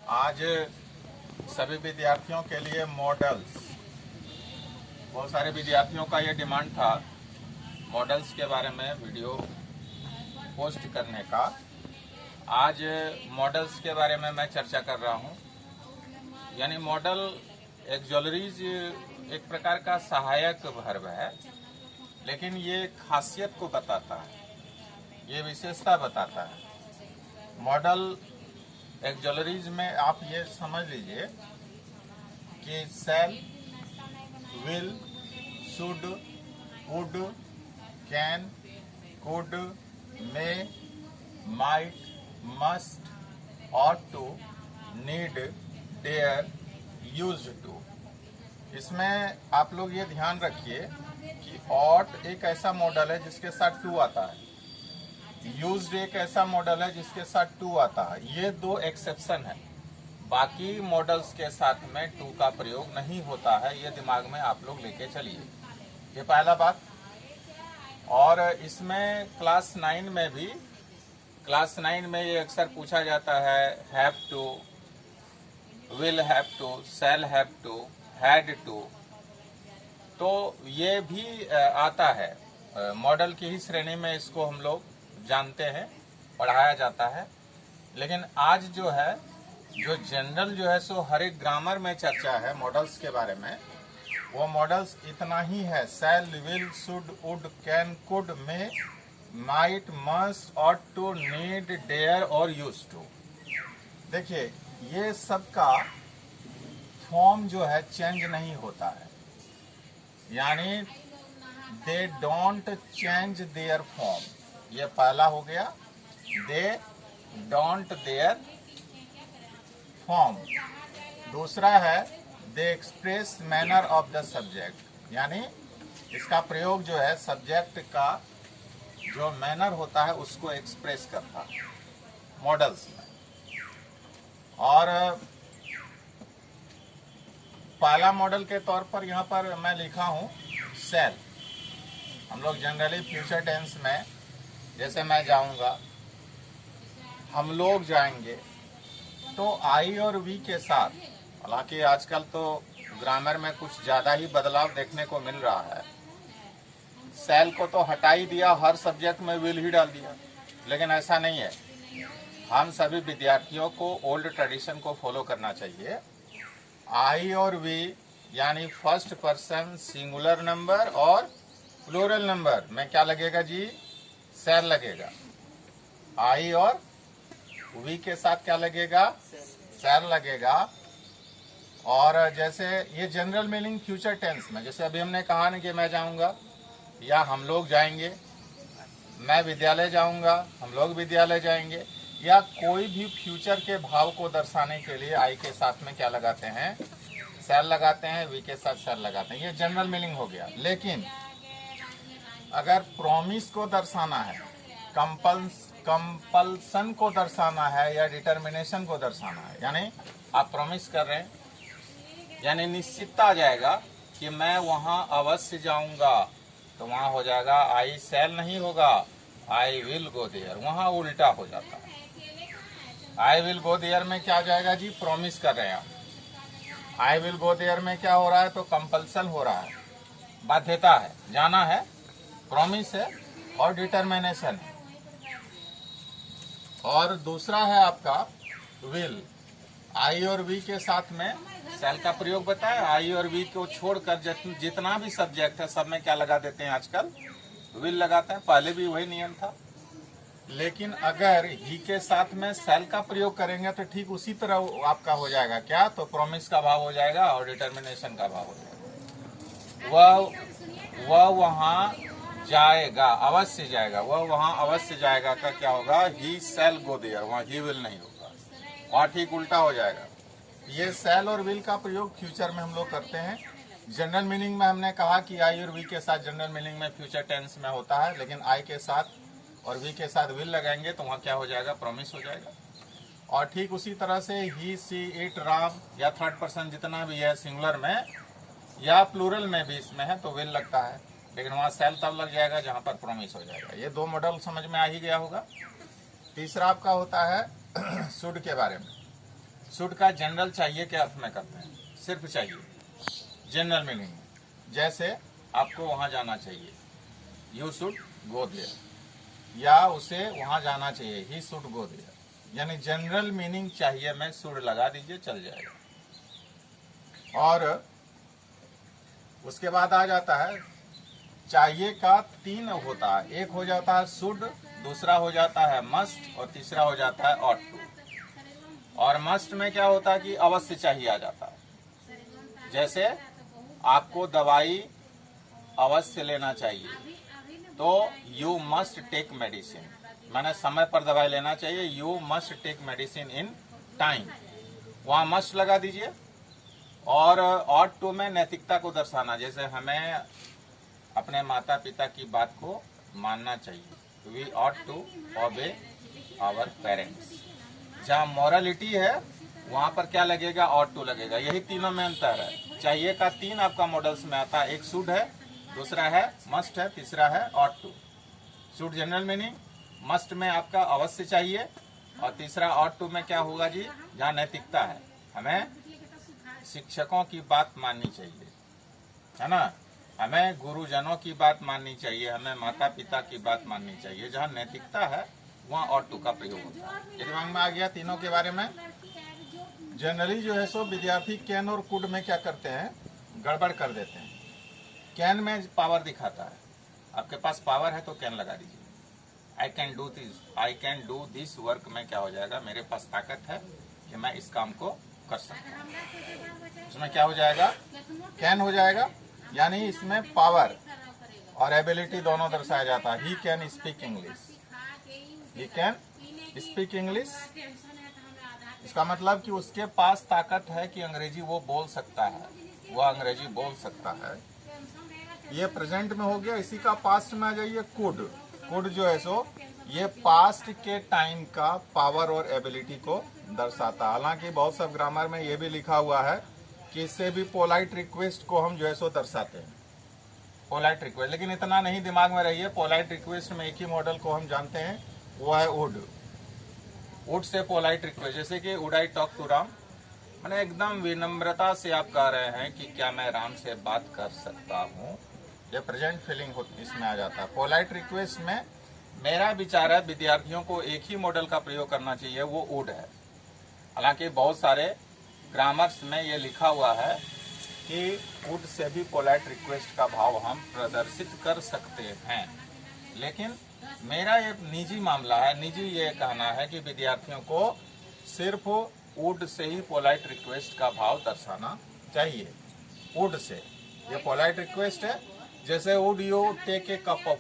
आज सभी विद्यार्थियों के लिए मॉडल्स, बहुत सारे विद्यार्थियों का ये डिमांड था मॉडल्स के बारे में वीडियो पोस्ट करने का। आज मॉडल्स के बारे में मैं चर्चा कर रहा हूँ। यानी मॉडल एक्सुलरीज एक प्रकार का सहायक वर्ब है, लेकिन ये खासियत को बताता है, ये विशेषता बताता है। मॉडल एक्सुलरीज में आप ये समझ लीजिए कि shall, will, should, would, can, could, may, might, must, ought to, need, dare, used to। इसमें आप लोग ये ध्यान रखिए कि ought एक ऐसा मॉडल है जिसके साथ to आता है, यूज्ड एक ऐसा मॉडल है जिसके साथ टू आता है। ये दो एक्सेप्शन है, बाकी मॉडल्स के साथ में टू का प्रयोग नहीं होता है। ये दिमाग में आप लोग लेके चलिए, ये पहला बात। और इसमें क्लास 9 में ये अक्सर पूछा जाता है have to, will have to, shall have to, had to, तो ये भी आता है। मॉडल की ही श्रेणी में इसको हम लोग जानते हैं, पढ़ाया जाता है। लेकिन आज जो है, जो जनरल जो है सो हर एक ग्रामर में चर्चा है मॉडल्स के बारे में, वो मॉडल्स इतना ही है। Shall, will, should, would, can, could, may, might, must, ought to, need, dare और यूज टू। देखिए ये सब का फॉर्म जो है चेंज नहीं होता है, यानी they don't change their form, ये पहला हो गया। They don't their form. दूसरा है they express manner of the subject, यानी इसका प्रयोग जो है सब्जेक्ट का जो मैनर होता है उसको एक्सप्रेस करता है मॉडल्स में। और पहला मॉडल के तौर पर यहाँ पर मैं लिखा हूँ शैल। हम लोग जनरली फ्यूचर टेंस में, जैसे मैं जाऊंगा, हम लोग जाएंगे, तो आई और वी के साथ, हालांकि आजकल तो ग्रामर में कुछ ज़्यादा ही बदलाव देखने को मिल रहा है। शैल को तो हटा ही दिया, हर सब्जेक्ट में विल ही डाल दिया, लेकिन ऐसा नहीं है। हम सभी विद्यार्थियों को ओल्ड ट्रेडिशन को फॉलो करना चाहिए। आई और वी यानी फर्स्ट पर्सन सिंगुलर नंबर और प्लूरल नंबर में क्या लगेगा जी? शैल लगेगा। आई और वी के साथ क्या लगेगा? शैल लगेगा। और जैसे ये जनरल मीनिंग फ्यूचर टेंस में, जैसे अभी हमने कहा ना कि मैं जाऊंगा या हम लोग जाएंगे, मैं विद्यालय जाऊंगा, हम लोग विद्यालय जाएंगे, या कोई भी फ्यूचर के भाव को दर्शाने के लिए आई के साथ में क्या लगाते हैं? शैल लगाते हैं, वी के साथ शैल लगाते हैं। ये जनरल मीनिंग हो गया। लेकिन अगर प्रॉमिस को दर्शाना है, कंपल्सन को दर्शाना है, या डिटर्मिनेशन को दर्शाना है, यानी आप प्रॉमिस कर रहे हैं, यानी निश्चितता आ जाएगा कि मैं वहां अवश्य जाऊंगा, तो वहां हो जाएगा आई शैल नहीं होगा, आई विल गो देयर। वहां उल्टा हो जाता है। आई विल गो देयर में क्या आ जाएगा जी? प्रॉमिस कर रहे हैं आप। आई विल गो देयर में क्या हो रहा है? तो कंपल्सन हो रहा है, बाध्यता है, जाना है, प्रॉमिस है और डिटर्मिनेशन है। और दूसरा है आपका विल। आई और वी के साथ में शैल का प्रयोग बताया। आई और वी को छोड़कर जितना भी सब्जेक्ट है सब में क्या लगा देते हैं आजकल? विल लगाते हैं। पहले भी वही नियम था। लेकिन अगर ही के साथ में शैल का प्रयोग करेंगे तो ठीक उसी तरह आपका हो जाएगा क्या? तो प्रॉमिस का भाव हो जाएगा और डिटर्मिनेशन का भाव हो जाएगा। वह वहां जाएगा, अवश्य जाएगा, वह वहां अवश्य जाएगा का क्या होगा? ही शैल गो देयर, वहां ही विल नहीं होगा, वहां ठीक उल्टा हो जाएगा। ये शैल और विल का प्रयोग फ्यूचर में हम लोग करते हैं। जनरल मीनिंग में हमने कहा कि आई और वी के साथ जनरल मीनिंग में फ्यूचर टेंस में होता है, लेकिन आई के साथ और वी के साथ विल लगाएंगे तो वहाँ क्या हो जाएगा? प्रॉमिस हो जाएगा। और ठीक उसी तरह से ही, सी, इट, राम या थर्ड पर्सन जितना भी है सिंगुलर में या प्लूरल में भी इसमें है तो विल लगता है, लेकिन वहाँ शैल तब लग जाएगा जहाँ पर प्रॉमिस हो जाएगा। ये दो मॉडल समझ में आ ही गया होगा। तीसरा आपका होता है शुड के बारे में। शुड का जनरल चाहिए क्या अर्थ में करते हैं? सिर्फ चाहिए, जनरल मीनिंग में। जैसे आपको वहां जाना चाहिए, यू शुड गो देयर, या उसे वहां जाना चाहिए, ही शुड गो देयर। यानी जनरल मीनिंग चाहिए में शुड लगा दीजिए, चल जाएगा। और उसके बाद आ जाता है चाहिए का 3 होता है, एक हो जाता है शुड, दूसरा हो जाता है मस्ट और तीसरा हो जाता है ऑट टू। और मस्ट में क्या होता है कि अवश्य चाहिए आ जाता है। जैसे आपको दवाई अवश्य लेना चाहिए, तो यू मस्ट टेक मेडिसिन, मैंने समय पर दवाई लेना चाहिए, you must take medicine in time, वहां मस्ट लगा दीजिए। और ऑट टू में नैतिकता को दर्शाना, जैसे हमें अपने माता पिता की बात को मानना चाहिए, we ought to obey our parents. जहाँ मॉरलिटी है वहां पर क्या लगेगा? ऑट टू लगेगा। यही तीनों में अंतर है। चाहिए का 3 आपका मॉडल्स में आता है, एक शुड है, दूसरा है मस्ट है, तीसरा है ought to. Should general meaning, must में आपका अवश्य चाहिए, और तीसरा ऑट टू में क्या होगा जी? जहाँ नैतिकता है, हमें शिक्षकों की बात माननी चाहिए, है ना, हमें गुरुजनों की बात माननी चाहिए, हमें माता पिता की बात माननी चाहिए। जहाँ नैतिकता है वहाँ ऑट टू का प्रयोग होता है। ये दिमाग में आ गया तीनों के बारे में। जनरली जो है सो विद्यार्थी कैन और कुड में क्या करते हैं? गड़बड़ कर देते हैं। कैन में पावर दिखाता है, आपके पास पावर है तो कैन लगा दीजिए। I can do this work में क्या हो जाएगा? मेरे पास ताकत है कि मैं इस काम को कर सकता हूँ। इसमें क्या हो जाएगा? कैन हो जाएगा। यानी इसमें पावर और एबिलिटी दोनों दर्शाया जाता है। He can speak English, he can speak English. इसका मतलब कि उसके पास ताकत है कि अंग्रेजी वो बोल सकता है, वह अंग्रेजी बोल सकता है। ये प्रेजेंट में हो गया। इसी का पास्ट में आ जाइए, कुड। कुड जो है सो ये पास्ट के टाइम का पावर और एबिलिटी को दर्शाता है। हालांकि बहुत सब ग्रामर में ये भी लिखा हुआ है कि इससे भी पोलाइट रिक्वेस्ट को हम जो है सो दर्शाते हैं, पोलाइट रिक्वेस्ट। लेकिन इतना नहीं दिमाग में रहिए, पोलाइट रिक्वेस्ट में एक ही मॉडल को हम जानते हैं, वो है वुड। वुड से पोलाइट रिक्वेस्ट, जैसे कि would I talk to Ram, मैंने एकदम विनम्रता से आप कह रहे हैं कि क्या मैं राम से बात कर सकता हूँ। ये प्रेजेंट फीलिंग इसमें आ जाता है। पोलाइट रिक्वेस्ट में मेरा विचार है विद्यार्थियों को एक ही मॉडल का प्रयोग करना चाहिए, वो वुड है। हालांकि बहुत सारे ग्रामर्स में ये लिखा हुआ है कि वुड से भी पोलाइट रिक्वेस्ट का भाव हम प्रदर्शित कर सकते हैं, लेकिन मेरा ये निजी मामला है, निजी ये कहना है कि विद्यार्थियों को सिर्फ would say he polite request का भाव दर्शाना चाहिए। वुड से ये पोलाइट रिक्वेस्ट है। जैसे would you take a cup of